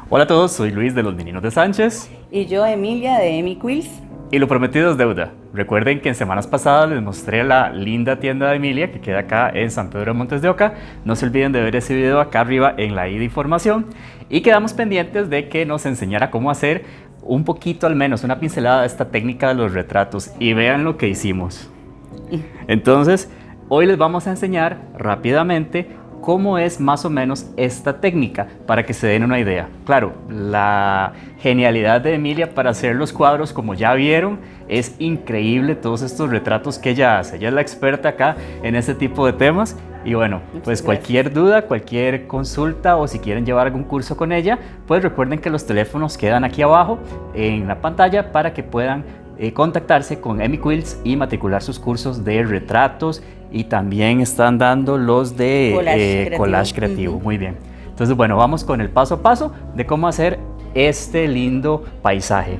Hola a todos, soy Luis de los Meninos de Sánchez. Y yo, Emilia, de Emi Quills. Y lo prometido es deuda. Recuerden que en semanas pasadas les mostré la linda tienda de Emilia que queda acá en San Pedro de Montes de Oca. No se olviden de ver ese video acá arriba en la i de información. Y quedamos pendientes de que nos enseñara cómo hacer un poquito, al menos una pincelada de esta técnica de los retratos. Y vean lo que hicimos. Entonces, hoy les vamos a enseñar rápidamente cómo es más o menos esta técnica para que se den una idea. Claro, la genialidad de Emilia para hacer los cuadros, como ya vieron, es increíble todos estos retratos que ella hace. Ella es la experta acá en este tipo de temas. Y bueno, pues cualquier duda, cualquier consulta o si quieren llevar algún curso con ella, pues recuerden que los teléfonos quedan aquí abajo en la pantalla para que puedan contactarse con Emi Quills y matricular sus cursos de retratos, y también están dando los de collage creativo. Muy bien. Entonces, bueno, vamos con el paso a paso de cómo hacer este lindo paisaje.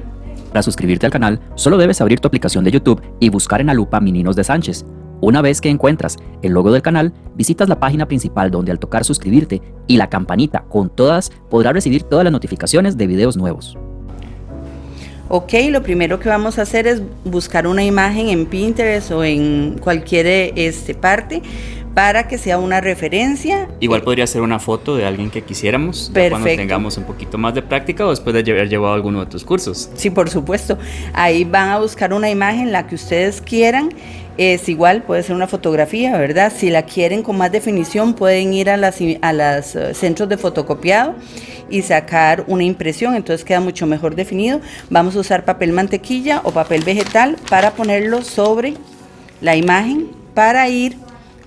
Para suscribirte al canal, solo debes abrir tu aplicación de YouTube y buscar en la lupa Meninos de Sánchez. Una vez que encuentras el logo del canal, visitas la página principal donde al tocar suscribirte y la campanita con todas podrás recibir todas las notificaciones de videos nuevos. Ok, lo primero que vamos a hacer es buscar una imagen en Pinterest o en cualquier parte para que sea una referencia. Igual podría ser una foto de alguien que quisiéramos cuando tengamos un poquito más de práctica o después de haber llevado alguno de tus cursos. Sí, por supuesto. Ahí van a buscar una imagen, la que ustedes quieran. Es igual, puede ser una fotografía, ¿verdad? Si la quieren con más definición, pueden ir a las centros de fotocopiado y sacar una impresión, entonces queda mucho mejor definido. Vamos a usar papel mantequilla o papel vegetal para ponerlo sobre la imagen para ir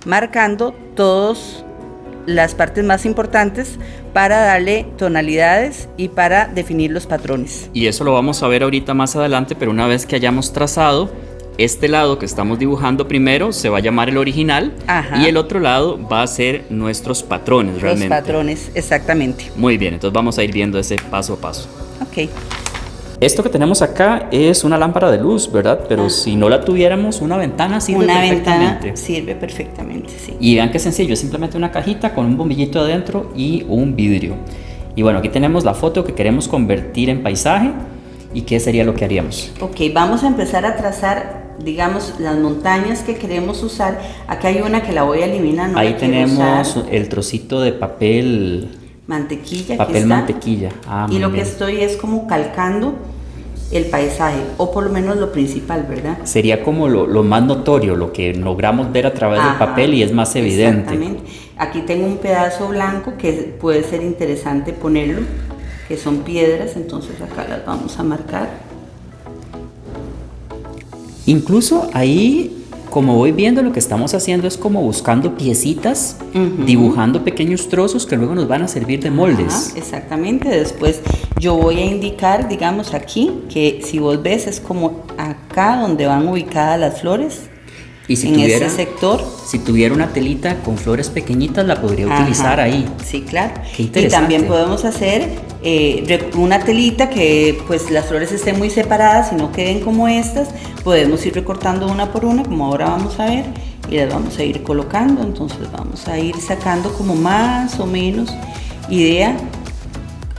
marcando todas las partes más importantes para darle tonalidades y para definir los patrones. Y eso lo vamos a ver ahorita más adelante, pero una vez que hayamos trazado este lado que estamos dibujando primero se va a llamar el original. Ajá. Y el otro lado va a ser nuestros patrones realmente. Los patrones, exactamente. Muy bien, entonces vamos a ir viendo ese paso a paso. Ok. Esto que tenemos acá es una lámpara de luz, ¿verdad? Pero si no la tuviéramos, una ventana sirve perfectamente. Una ventana sirve perfectamente, sí. Y vean qué sencillo, es simplemente una cajita con un bombillito adentro y un vidrio. Y bueno, aquí tenemos la foto que queremos convertir en paisaje. ¿Y qué sería lo que haríamos? Ok, vamos a empezar a trazar, digamos, las montañas que queremos usar. Acá hay una que la voy a eliminar. No ahí tenemos el trocito de papel mantequilla. Papel mantequilla. Y lo que estoy es como calcando el paisaje, o por lo menos lo principal, ¿verdad? Sería como lo más notorio, lo que logramos ver a través del papel y es más evidente. Exactamente. Aquí tengo un pedazo blanco que puede ser interesante ponerlo, que son piedras, entonces acá las vamos a marcar. Incluso ahí, como voy viendo, lo que estamos haciendo es como buscando piecitas, dibujando pequeños trozos que luego nos van a servir de moldes. Exactamente, después yo voy a indicar, digamos aquí, que si vos ves es como acá donde van ubicadas las flores. Y si en ese sector. Si tuviera una telita con flores pequeñitas, la podría utilizar ahí. Sí, claro. Qué interesante. Y también podemos hacer una telita que pues las flores estén muy separadas y no queden como estas. Podemos ir recortando una por una, como ahora vamos a ver, y las vamos a ir colocando. Entonces vamos a ir sacando como más o menos idea.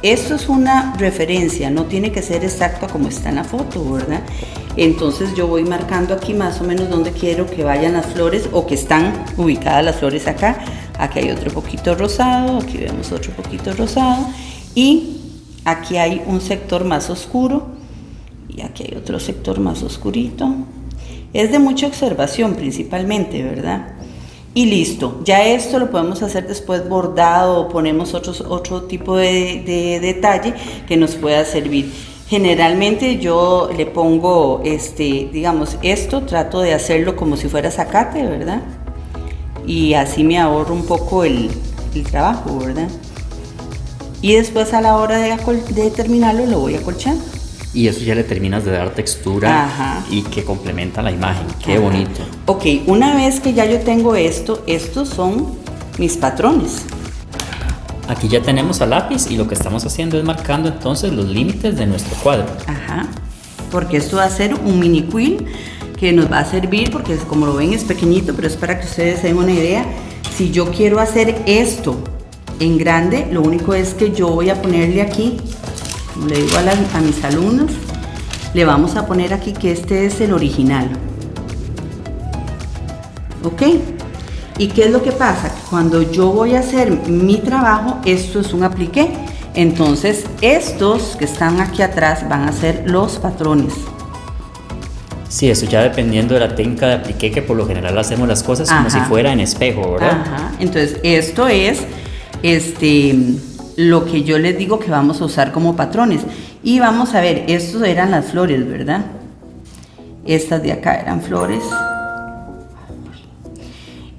Esto es una referencia, no tiene que ser exacta como está en la foto, ¿verdad? Entonces yo voy marcando aquí más o menos donde quiero que vayan las flores o que están ubicadas las flores acá. Aquí hay otro poquito rosado, aquí vemos otro poquito rosado y aquí hay un sector más oscuro y aquí hay otro sector más oscurito. Es de mucha observación principalmente, ¿verdad? Y listo, ya esto lo podemos hacer después bordado o ponemos otro tipo de detalle que nos pueda servir. Generalmente yo le pongo, digamos, esto trato de hacerlo como si fuera zacate, ¿verdad? Y así me ahorro un poco el trabajo, ¿verdad? Y después a la hora de terminarlo lo voy acolchando. Y eso ya le terminas de dar textura y que complementa la imagen. Qué bonito. Ok, una vez que ya yo tengo esto, estos son mis patrones. Aquí ya tenemos a lápiz y lo que estamos haciendo es marcando entonces los límites de nuestro cuadro. Ajá, porque esto va a ser un mini quill que nos va a servir, porque como lo ven es pequeñito, pero es para que ustedes se den una idea. Si yo quiero hacer esto en grande. Lo único es que yo voy a ponerle aquí, como le digo a mis alumnos, le vamos a poner aquí que este es el original. ¿Ok? ¿Y qué es lo que pasa? Cuando yo voy a hacer mi trabajo, esto es un apliqué. Entonces, estos que están aquí atrás van a ser los patrones. Sí, eso ya dependiendo de la técnica de apliqué, que por lo general hacemos las cosas como si fuera en espejo, ¿verdad? Ajá. Entonces, esto es lo que yo les digo que vamos a usar como patrones. Y vamos a ver, estos eran las flores, ¿verdad? Estas de acá eran flores.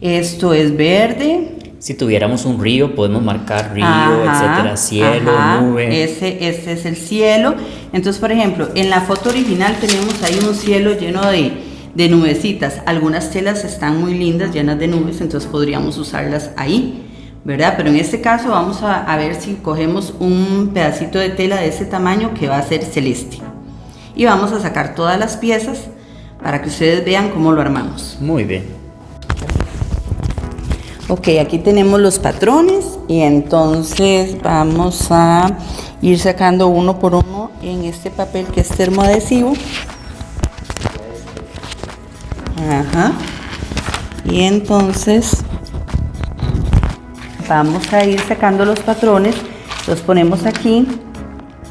Esto es verde. Si tuviéramos un río, podemos marcar río, etcétera, cielo, nube. Este es el cielo. Entonces, por ejemplo, en la foto original tenemos ahí un cielo lleno de nubecitas. Algunas telas están muy lindas, llenas de nubes, entonces podríamos usarlas ahí, ¿verdad? Pero en este caso vamos a ver si cogemos un pedacito de tela de ese tamaño que va a ser celeste. Y vamos a sacar todas las piezas para que ustedes vean cómo lo armamos. Muy bien. Ok, aquí tenemos los patrones y entonces vamos a ir sacando uno por uno en este papel que es termoadhesivo. Ajá. Y entonces vamos a ir sacando los patrones, los ponemos aquí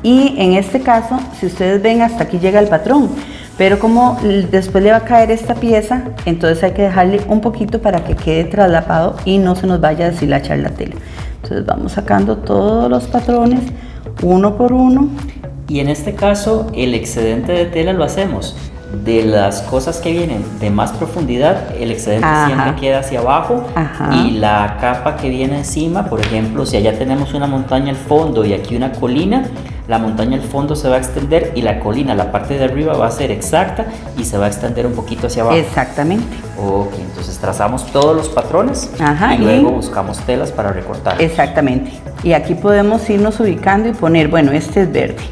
y en este caso, si ustedes ven, hasta aquí llega el patrón. Pero como después le va a caer esta pieza, entonces hay que dejarle un poquito para que quede traslapado y no se nos vaya a deshilachar la tela. Entonces vamos sacando todos los patrones uno por uno. Y en este caso el excedente de tela lo hacemos de las cosas que vienen de más profundidad, el excedente siempre queda hacia abajo. Y la capa que viene encima, por ejemplo, si allá tenemos una montaña al fondo y aquí una colina, la montaña al fondo se va a extender y la colina, la parte de arriba va a ser exacta y se va a extender un poquito hacia abajo. Exactamente. Ok, entonces trazamos todos los patrones y luego buscamos telas para recortar. Exactamente. Y aquí podemos irnos ubicando y poner, bueno, este es verde,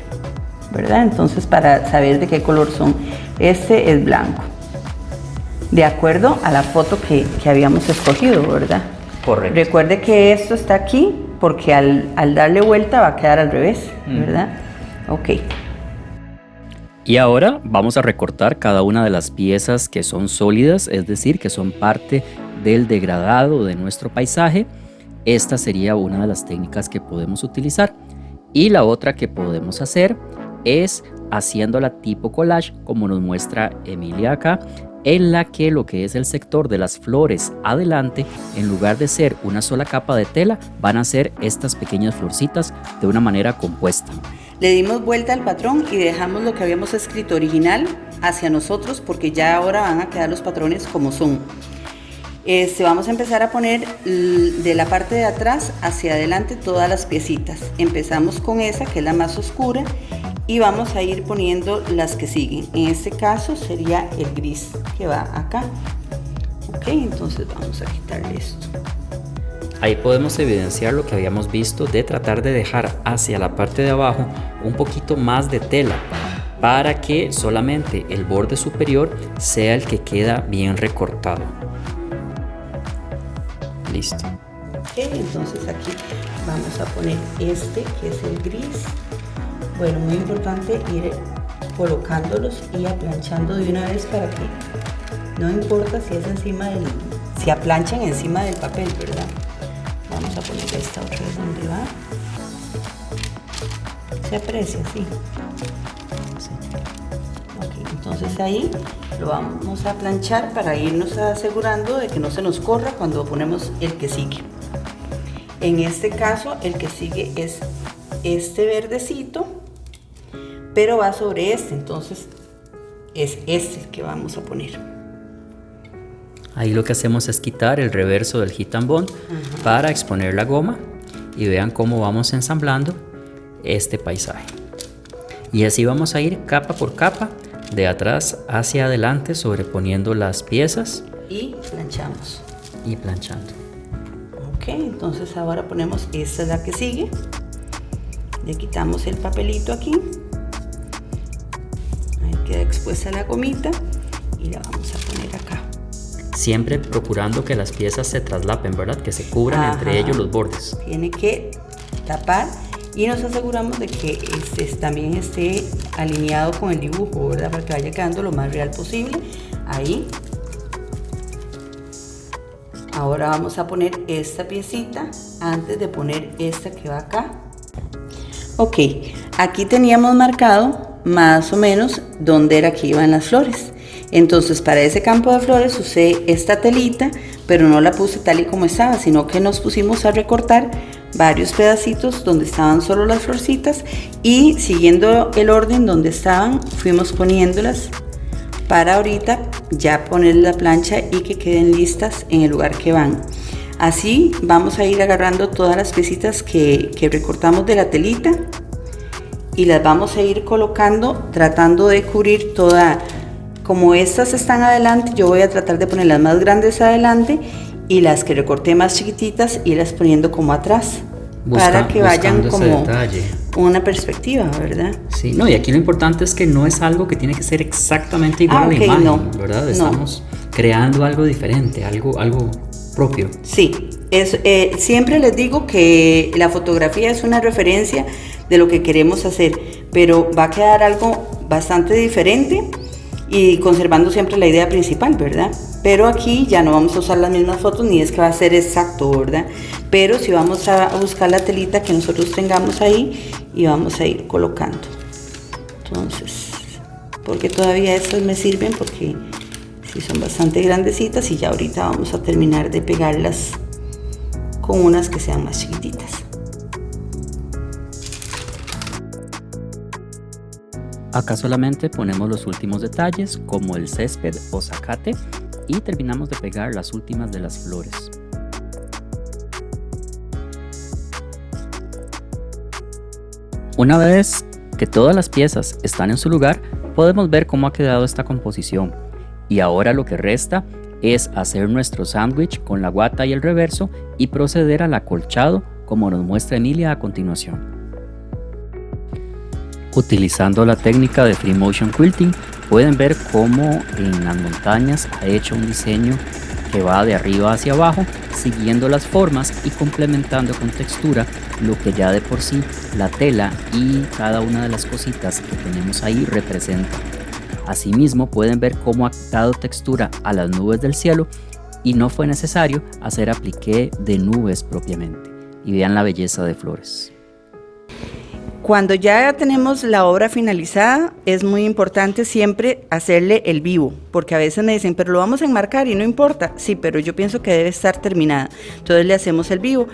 ¿verdad? Entonces para saber de qué color son, este es blanco, de acuerdo a la foto que habíamos escogido, ¿verdad? Correcto. Recuerde que esto está aquí porque al darle vuelta va a quedar al revés, ¿verdad? Ok. Y ahora vamos a recortar cada una de las piezas que son sólidas, es decir, que son parte del degradado de nuestro paisaje. Esta sería una de las técnicas que podemos utilizar. Y la otra que podemos hacer es haciéndola tipo collage, como nos muestra Emilia acá, en la que lo que es el sector de las flores adelante, en lugar de ser una sola capa de tela, van a ser estas pequeñas florcitas de una manera compuesta. Le dimos vuelta al patrón y dejamos lo que habíamos escrito original hacia nosotros, porque ya ahora van a quedar los patrones como son. Vamos a empezar a poner de la parte de atrás hacia adelante todas las piecitas. Empezamos con esa, que es la más oscura, y vamos a ir poniendo las que siguen. En este caso sería el gris que va acá. Ok, entonces vamos a quitarle esto. Ahí podemos evidenciar lo que habíamos visto de tratar de dejar hacia la parte de abajo un poquito más de tela para que solamente el borde superior sea el que queda bien recortado. Listo. Ok, entonces aquí vamos a poner este que es el gris. Bueno, muy importante ir colocándolos y aplanchando de una vez para que no importa si es encima si aplanchan encima del papel, ¿verdad? Vamos a poner esta otra vez donde va. ¿Se aprecia? Sí. Ok, entonces ahí lo vamos a planchar para irnos asegurando de que no se nos corra cuando ponemos el que sigue. En este caso, el que sigue es este verdecito, pero va sobre este, entonces es este que vamos a poner. Ahí lo que hacemos es quitar el reverso del Heat and Bond para exponer la goma y vean cómo vamos ensamblando este paisaje. Y así vamos a ir capa por capa, de atrás hacia adelante, sobreponiendo las piezas y planchamos. Y planchando. Ok, entonces ahora ponemos, esta es la que sigue. Le quitamos el papelito aquí. Ahí queda expuesta la gomita y la vamos a poner acá. siempre procurando que las piezas se traslapen, ¿verdad? Que se cubran entre ellos los bordes. Tiene que tapar y nos aseguramos de que también esté alineado con el dibujo, ¿verdad? Para que vaya quedando lo más real posible. Ahí. Ahora vamos a poner esta piecita antes de poner esta que va acá. Ok, aquí teníamos marcado más o menos dónde era que iban las flores. Entonces para ese campo de flores usé esta telita, pero no la puse tal y como estaba, sino que nos pusimos a recortar varios pedacitos donde estaban solo las florcitas y siguiendo el orden donde estaban fuimos poniéndolas para ahorita ya poner la plancha y que queden listas en el lugar que van. Así vamos a ir agarrando todas las piecitas que recortamos de la telita y las vamos a ir colocando tratando de cubrir toda. Como estas están adelante, yo voy a tratar de poner las más grandes adelante y las que recorté más chiquititas irlas poniendo como atrás para que vayan como una perspectiva, ¿verdad? Sí, no, y aquí lo importante es que no es algo que tiene que ser exactamente igual a la imagen, no, ¿verdad? Estamos creando algo diferente, algo propio. Sí, siempre les digo que la fotografía es una referencia de lo que queremos hacer, pero va a quedar algo bastante diferente y conservando siempre la idea principal, ¿verdad? Pero aquí ya no vamos a usar las mismas fotos ni es que va a ser exacto, ¿verdad? Pero sí vamos a buscar la telita que nosotros tengamos ahí y vamos a ir colocando. Entonces, porque todavía estas me sirven porque sí son bastante grandecitas y ya ahorita vamos a terminar de pegarlas con unas que sean más chiquititas. Acá solamente ponemos los últimos detalles como el césped o zacate y terminamos de pegar las últimas de las flores. Una vez que todas las piezas están en su lugar, podemos ver cómo ha quedado esta composición. Y ahora lo que resta es hacer nuestro sándwich con la guata y el reverso y proceder al acolchado como nos muestra Emilia a continuación. Utilizando la técnica de Free Motion Quilting, pueden ver cómo en las montañas ha hecho un diseño que va de arriba hacia abajo, siguiendo las formas y complementando con textura lo que ya de por sí la tela y cada una de las cositas que tenemos ahí representa. Asimismo, pueden ver cómo ha dado textura a las nubes del cielo y no fue necesario hacer apliqué de nubes propiamente. Y vean la belleza de flores. Cuando ya tenemos la obra finalizada, es muy importante siempre hacerle el vivo, porque a veces me dicen, pero lo vamos a enmarcar y no importa. Sí, pero yo pienso que debe estar terminada. Entonces le hacemos el vivo.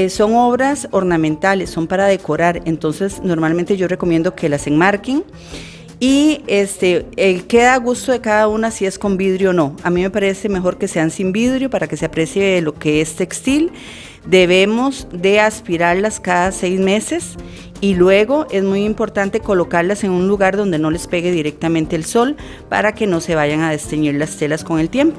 Son obras ornamentales, son para decorar, entonces normalmente yo recomiendo que las enmarquen. Y queda a gusto de cada una si es con vidrio o no. A mí me parece mejor que sean sin vidrio para que se aprecie lo que es textil. Debemos de aspirarlas cada 6 meses y luego es muy importante colocarlas en un lugar donde no les pegue directamente el sol para que no se vayan a desteñir las telas con el tiempo.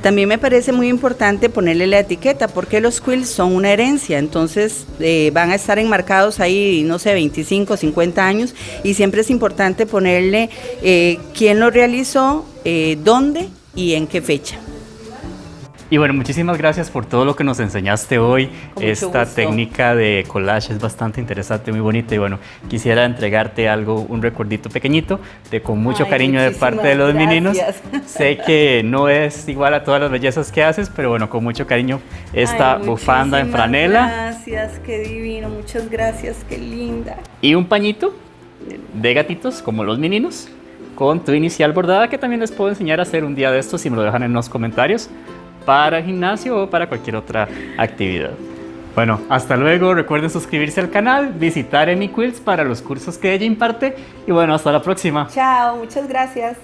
También me parece muy importante ponerle la etiqueta porque los quilts son una herencia, entonces van a estar enmarcados ahí, no sé, 25, 50 años y siempre es importante ponerle quién lo realizó, dónde y en qué fecha. Y bueno, muchísimas gracias por todo lo que nos enseñaste hoy. Esta técnica de collage es bastante interesante, muy bonita. Y bueno, quisiera entregarte algo, un recuerdito pequeñito, de con mucho cariño de parte de los meninos. Sé que no es igual a todas las bellezas que haces, pero bueno, con mucho cariño esta bufanda en franela. Gracias, qué divino, muchas gracias, qué linda. Y un pañito de gatitos como los meninos, con tu inicial bordada, que también les puedo enseñar a hacer un día de estos si me lo dejan en los comentarios, para el gimnasio o para cualquier otra actividad. Bueno, hasta luego. Recuerden suscribirse al canal, visitar Emi Quilts para los cursos que ella imparte y bueno, hasta la próxima. Chao, muchas gracias.